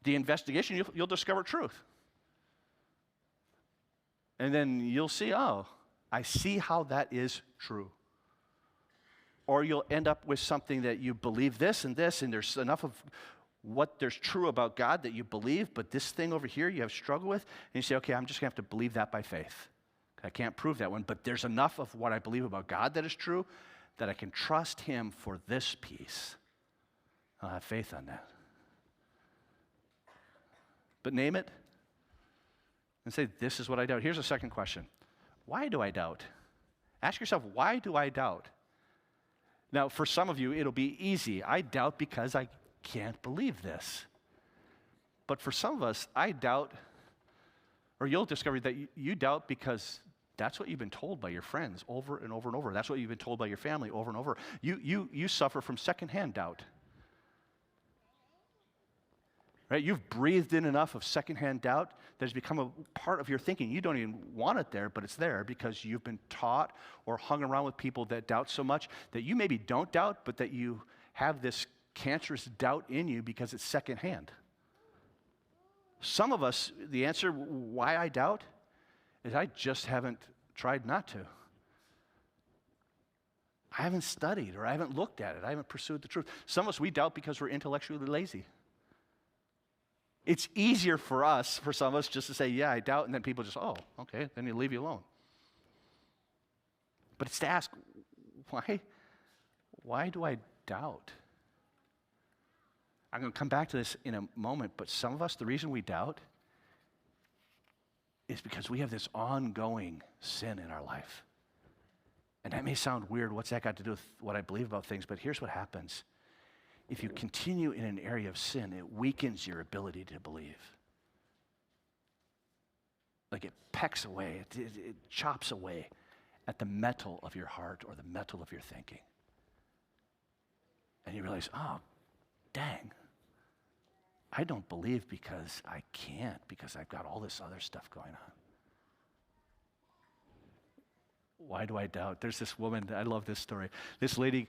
the investigation, you'll discover truth. And then you'll see, oh, I see how that is true. Or you'll end up with something that you believe this, and there's enough of what there's true about God that you believe, but this thing over here you have struggled with, and you say, okay, I'm just going to have to believe that by faith. I can't prove that one, but there's enough of what I believe about God that is true that I can trust Him for this piece. I'll have faith on that. But name it and say, this is what I doubt. Here's a second question. Why do I doubt? Ask yourself, why do I doubt? Now, for some of you, it'll be easy. I doubt because I can't believe this. But for some of us, I doubt, or you'll discover that you doubt because that's what you've been told by your friends over and over and over. That's what you've been told by your family over and over. You suffer from secondhand doubt. Right? You've breathed in enough of secondhand doubt that has become a part of your thinking. You don't even want it there, but it's there because you've been taught or hung around with people that doubt so much that you maybe don't doubt, but that you have this cancerous doubt in you because it's secondhand. Some of us, the answer why I doubt is I just haven't tried not to. I haven't studied or I haven't looked at it. I haven't pursued the truth. Some of us, we doubt because we're intellectually lazy. It's easier for us, for some of us, just to say, yeah, I doubt, and then people just, oh, okay, then you leave you alone. But it's to ask, why do I doubt? I'm going to come back to this in a moment, but some of us, the reason we doubt is because we have this ongoing sin in our life. And that may sound weird. What's that got to do with what I believe about things? But here's what happens. If you continue in an area of sin, it weakens your ability to believe. Like it pecks away, it chops away at the metal of your heart or the metal of your thinking. And you realize, oh, dang, I don't believe because I can't, because I've got all this other stuff going on. Why do I doubt? There's this woman, I love this story. This lady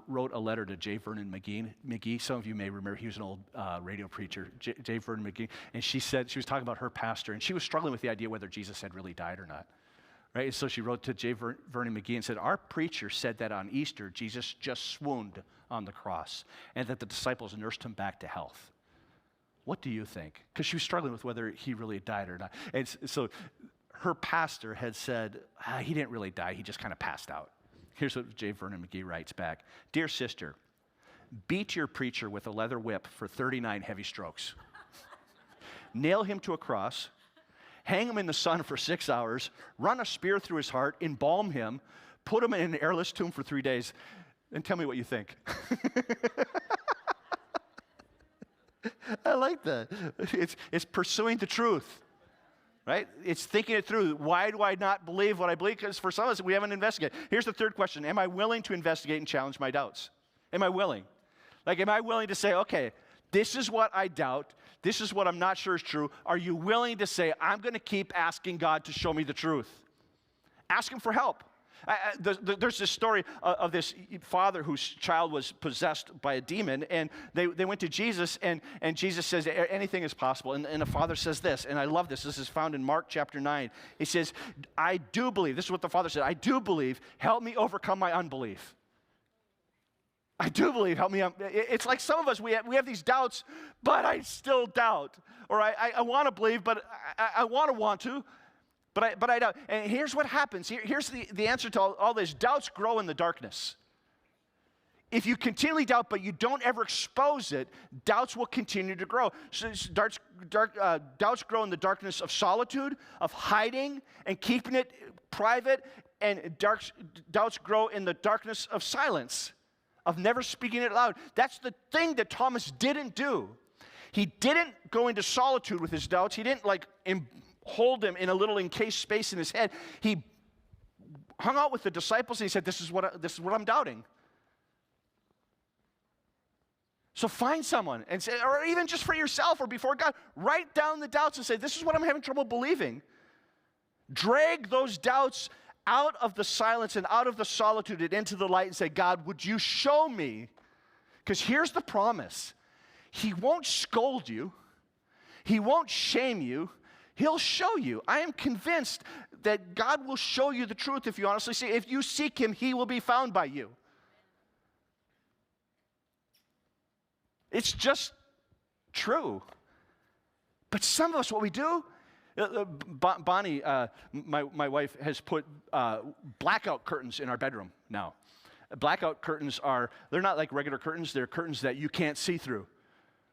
wrote a letter to J. Vernon McGee. Some of you may remember, he was an old radio preacher, J. Vernon McGee. And she said, she was talking about her pastor, and she was struggling with the idea whether Jesus had really died or not. Right? And so she wrote to J. Vernon McGee and said, our preacher said that on Easter, Jesus just swooned on the cross, and that the disciples nursed him back to health. What do you think? Because she was struggling with whether he really died or not. And so her pastor had said, he didn't really die, he just kind of passed out. Here's what J. Vernon McGee writes back. Dear sister, beat your preacher with a leather whip for 39 heavy strokes. Nail him to a cross, hang him in the sun for 6 hours, run a spear through his heart, embalm him, put him in an airless tomb for 3 days, and tell me what you think. I like that. It's pursuing the truth. Right? It's thinking it through. Why do I not believe what I believe? Because for some of us, we haven't investigated. Here's the third question. Am I willing to investigate and challenge my doubts? Am I willing? Like, am I willing to say, okay, this is what I doubt. This is what I'm not sure is true. Are you willing to say, I'm going to keep asking God to show me the truth? Ask him for help. There's this story of this father whose child was possessed by a demon, and they went to Jesus, and Jesus says, anything is possible. And the father says this, and I love this. This is found in Mark chapter 9. He says, I do believe. This is what the father said. I do believe. Help me overcome my unbelief. I do believe. Help me. It's like some of us, we have these doubts, but I still doubt. Or I want to believe, but I want to. But I doubt. And here's what happens. Here's the answer to all this. Doubts grow in the darkness. If you continually doubt, but you don't ever expose it, doubts will continue to grow. So doubts grow in the darkness of solitude, of hiding and keeping it private, and doubts grow in the darkness of silence, of never speaking it loud. That's the thing that Thomas didn't do. He didn't go into solitude with his doubts. He didn't hold them in a little encased space in his head. He hung out with the disciples and he said, this is what I'm doubting. So find someone and say, or even just for yourself or before God, write down the doubts and say, this is what I'm having trouble believing. Drag those doubts out of the silence and out of the solitude and into the light and say, God, would you show me? Because here's the promise. He won't scold you. He won't shame you. He'll show you. I am convinced that God will show you the truth if you honestly seek. If you seek him, he will be found by you. It's just true. But some of us, what we do, Bonnie, my wife, has put blackout curtains in our bedroom now. Blackout curtains they're not like regular curtains, they're curtains that you can't see through.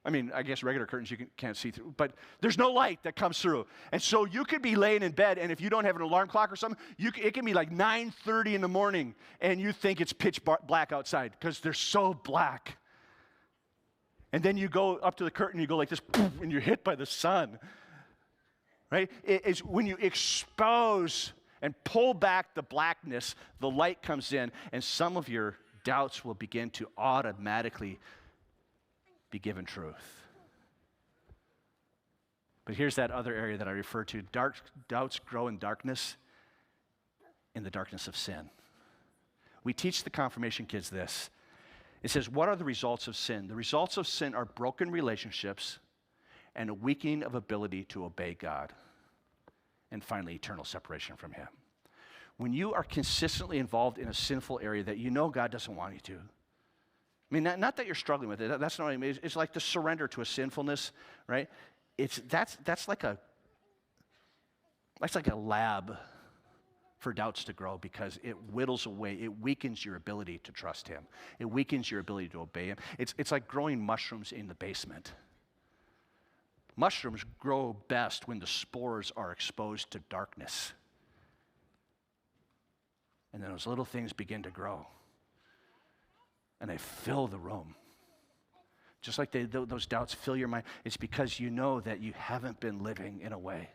I mean, I guess regular curtains you can't see through, but there's no light that comes through. And so you could be laying in bed, and if you don't have an alarm clock or something, it can be like 9:30 in the morning, and you think it's pitch black outside because they're so black. And then you go up to the curtain, you go like this, poof, and you're hit by the sun. Right? It's when you expose and pull back the blackness, the light comes in, and some of your doubts will begin to automatically be given truth. But here's that other area that I refer to. Doubts grow in darkness, in the darkness of sin. We teach the confirmation kids this. It says, what are the results of sin? The results of sin are broken relationships and a weakening of ability to obey God. And finally, eternal separation from Him. When you are consistently involved in a sinful area that you know God doesn't want you to, I mean, not that you're struggling with it. That's not what I mean. It's like the surrender to a sinfulness, right? That's like a lab for doubts to grow because it whittles away. It weakens your ability to trust Him. It weakens your ability to obey Him. It's like growing mushrooms in the basement. Mushrooms grow best when the spores are exposed to darkness. And then those little things begin to grow. And they fill the room. Just like those doubts fill your mind. It's because you know that you haven't been living in a way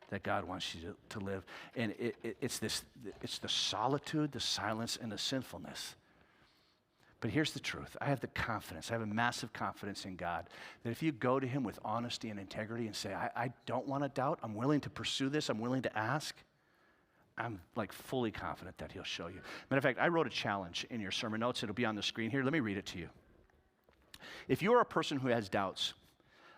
that God wants you to live. And it's the solitude, the silence, and the sinfulness. But here's the truth. I have the confidence. I have a massive confidence in God that if you go to Him with honesty and integrity and say, I don't want to doubt. I'm willing to pursue this. I'm willing to ask. I'm like fully confident that He'll show you. Matter of fact, I wrote a challenge in your sermon notes. It'll be on the screen here. Let me read it to you. If you are a person who has doubts,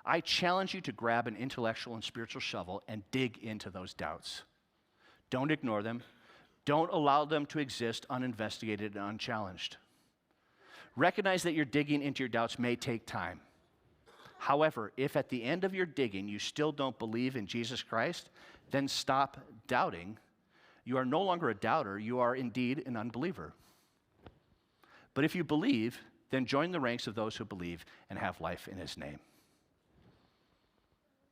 I challenge you to grab an intellectual and spiritual shovel and dig into those doubts. Don't ignore them. Don't allow them to exist uninvestigated and unchallenged. Recognize that your digging into your doubts may take time. However, if at the end of your digging you still don't believe in Jesus Christ, then stop doubting. You are no longer a doubter, you are indeed an unbeliever. But if you believe, then join the ranks of those who believe and have life in His name.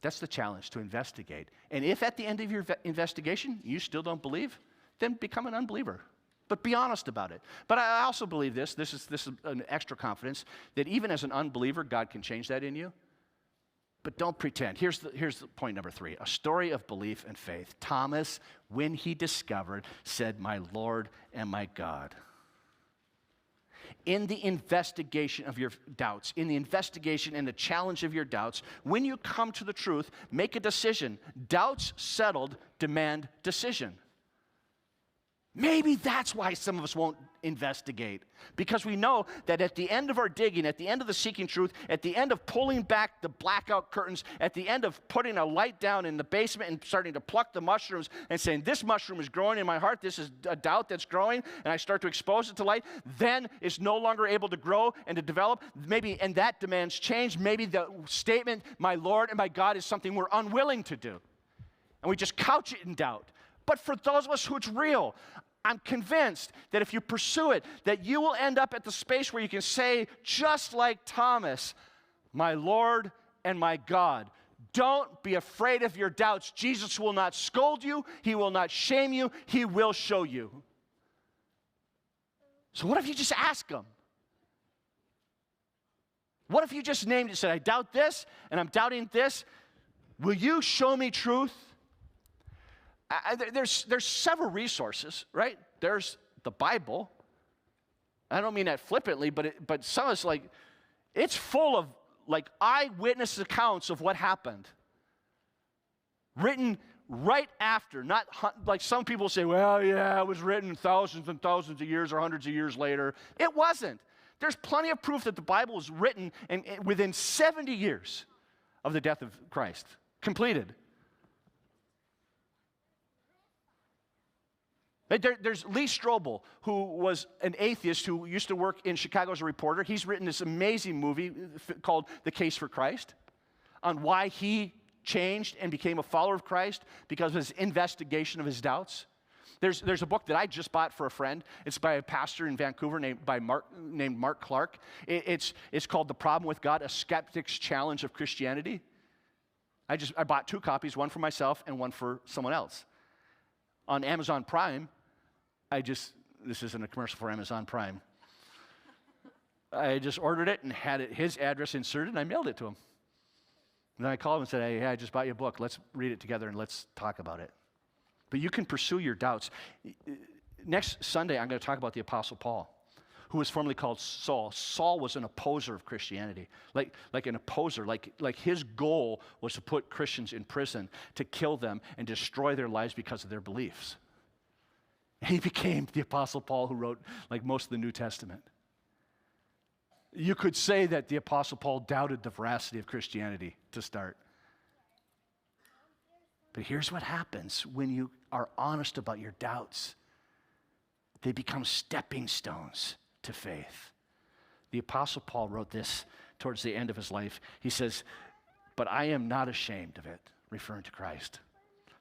That's the challenge, to investigate. And if at the end of your investigation you still don't believe, then become an unbeliever. But be honest about it. But I also believe this is an extra confidence, that even as an unbeliever, God can change that in you. But don't pretend. Here's the point number 3, a story of belief and faith. Thomas, when he discovered, said, "My Lord and my God." In the investigation of your doubts, in the investigation and the challenge of your doubts, when you come to the truth, make a decision. Doubts settled demand decision. Maybe that's why some of us won't investigate. Because we know that at the end of our digging, at the end of the seeking truth, at the end of pulling back the blackout curtains, at the end of putting a light down in the basement and starting to pluck the mushrooms and saying, this mushroom is growing in my heart, this is a doubt that's growing, and I start to expose it to light, then it's no longer able to grow and to develop. Maybe, and that demands change. Maybe the statement, my Lord and my God, is something we're unwilling to do. And we just couch it in doubt. But for those of us who it's real, I'm convinced that if you pursue it, that you will end up at the space where you can say, just like Thomas, my Lord and my God. Don't be afraid of your doubts. Jesus will not scold you. He will not shame you. He will show you. So what if you just ask Him? What if you just named it and said, I doubt this, and I'm doubting this. Will you show me truth? There's several resources, right? There's the Bible. I don't mean that flippantly, but some of us, like, it's full of like eyewitness accounts of what happened. Written right after, not like some people say, well, yeah, it was written thousands and thousands of years or hundreds of years later. It wasn't. There's plenty of proof that the Bible was written within 70 years of the death of Christ, completed. There's Lee Strobel, who was an atheist who used to work in Chicago as a reporter. He's written this amazing movie called The Case for Christ on why he changed and became a follower of Christ because of his investigation of his doubts. There's a book that I just bought for a friend. It's by a pastor in Vancouver named Mark Clark. It's called The Problem with God, A Skeptic's Challenge of Christianity. I bought 2 copies, one for myself and one for someone else. On Amazon Prime, this isn't a commercial for Amazon Prime. I just ordered it and had his address inserted, and I mailed it to him. And then I called him and said, hey, I just bought you a book. Let's read it together and let's talk about it. But you can pursue your doubts. Next Sunday, I'm going to talk about the Apostle Paul, who was formerly called Saul. Saul was an opposer of Christianity, like an opposer. Like his goal was to put Christians in prison, to kill them and destroy their lives because of their beliefs. And he became the Apostle Paul, who wrote like most of the New Testament. You could say that the Apostle Paul doubted the veracity of Christianity to start. But here's what happens when you are honest about your doubts. They become stepping stones to faith. The Apostle Paul wrote this towards the end of his life. He says, but I am not ashamed of it, referring to Christ.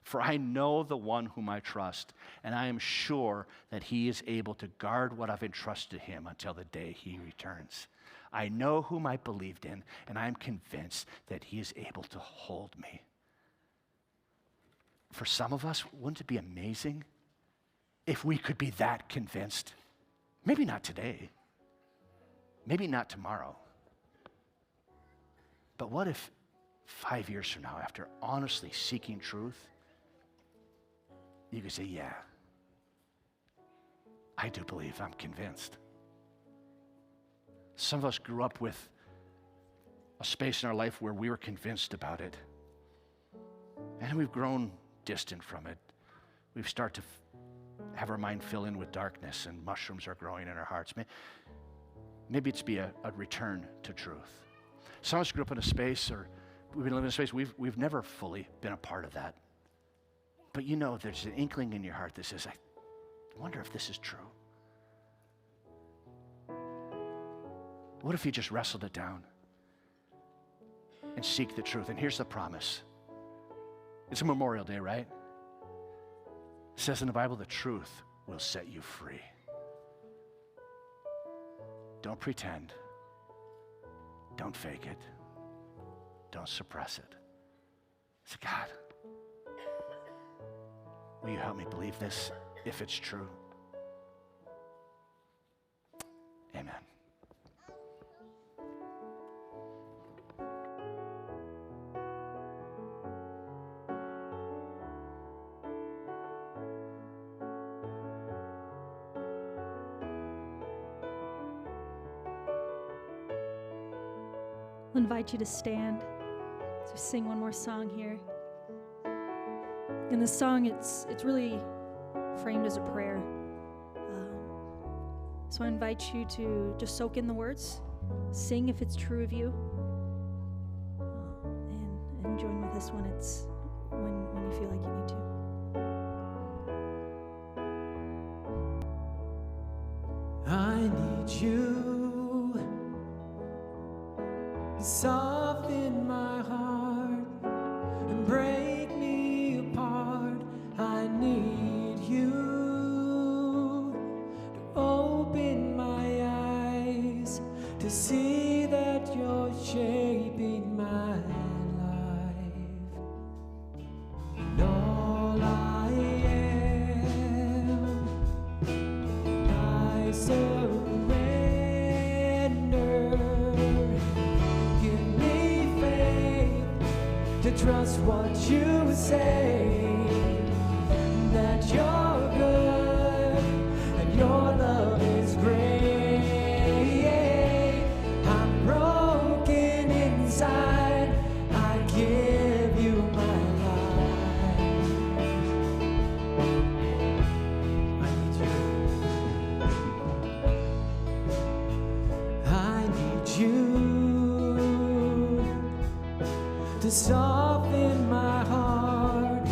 For I know the one whom I trust, and I am sure that he is able to guard what I've entrusted him until the day he returns. I know whom I believed in, and I am convinced that he is able to hold me. For some of us, wouldn't it be amazing if we could be that convinced? Maybe not today. Maybe not tomorrow. But what if 5 years from now, after honestly seeking truth, you could say, yeah, I do believe, I'm convinced. Some of us grew up with a space in our life where we were convinced about it. And we've grown distant from it. We've started to have our mind fill in with darkness, and mushrooms are growing in our hearts. Maybe it's be a return to truth. Some of us grew up in a space, or we've been living in a space, we've never fully been a part of that. But you know there's an inkling in your heart that says, I wonder if this is true. What if you just wrestled it down and seek the truth? And here's the promise. It's a Memorial Day, right? It says in the Bible, the truth will set you free. Don't pretend. Don't fake it. Don't suppress it. Say, God, will you help me believe this if it's true? Amen. I'll invite you to stand as we sing one more song here. In this song, it's really framed as a prayer. So I invite you to just soak in the words, sing if it's true of you, and join with us when you feel like you need to. I need you. Soften my heart and break me apart. I need you to open my eyes to see that you're shaping my life. And all I am, I surrender. To trust what you say, that you're good and your love is great. I'm broken inside, I give you my life. I need you to soften my heart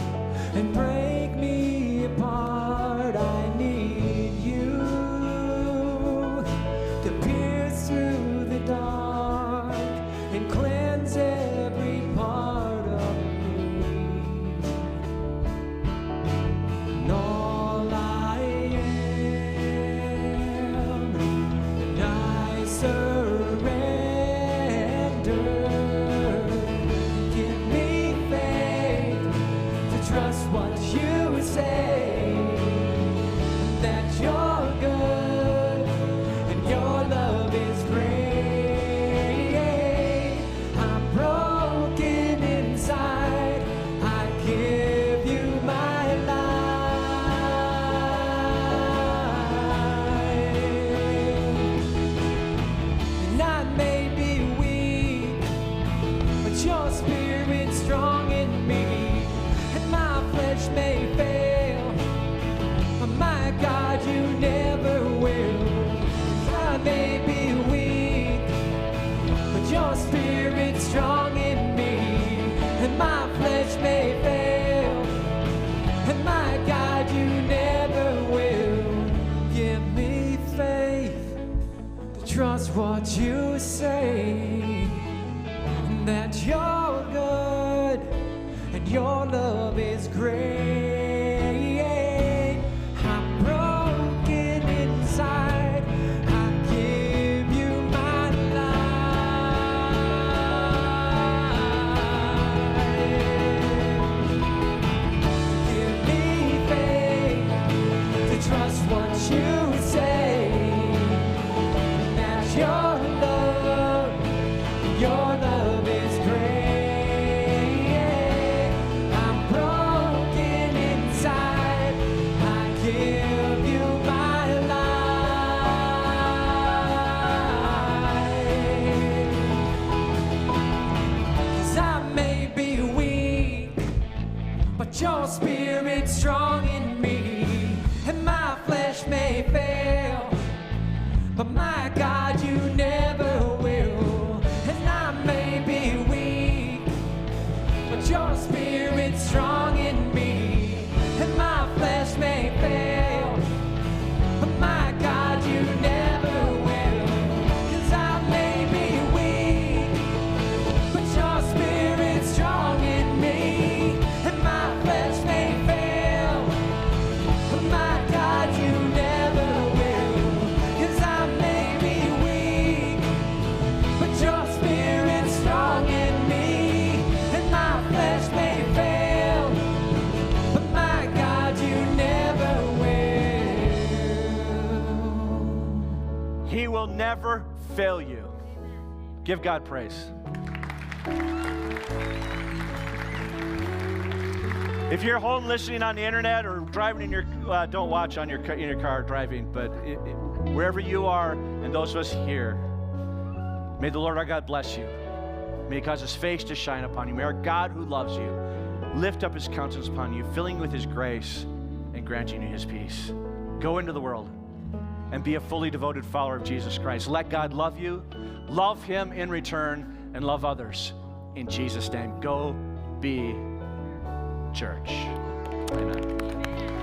and break me apart. I need you to pierce through the dark and cleanse every part of me. And all I your spirit strong in me, and my flesh may fail, and my God, you never will. Give me faith to trust what you say, that you're good and your love is great. I'm broken inside, I give you my life. Give me faith to trust what you say, that your love is great. I'm broken inside, I give you my life. 'Cause I may be weak, but your spirit's strong in me, and my flesh may fail, but my God, you never will. And I may be weak, but your spirit's strong in me, and my flesh may fail, but my God, you never will. 'Cause I may be weak, but your spirit's strong in me, and my flesh may fail, but my God, you never will. 'Cause I may be weak, but your spirit's strong in me, and my flesh may fail, but my God, you never will. He will never fail you. Give God praise. If you're home listening on the internet or driving in your, don't watch on in your car driving, but wherever you are and those of us here, may the Lord our God bless you. May He cause His face to shine upon you. May our God who loves you lift up His countenance upon you, filling you with His grace and granting you His peace. Go into the world and be a fully devoted follower of Jesus Christ. Let God love you, love Him in return, and love others. In Jesus' name, go be church. Amen.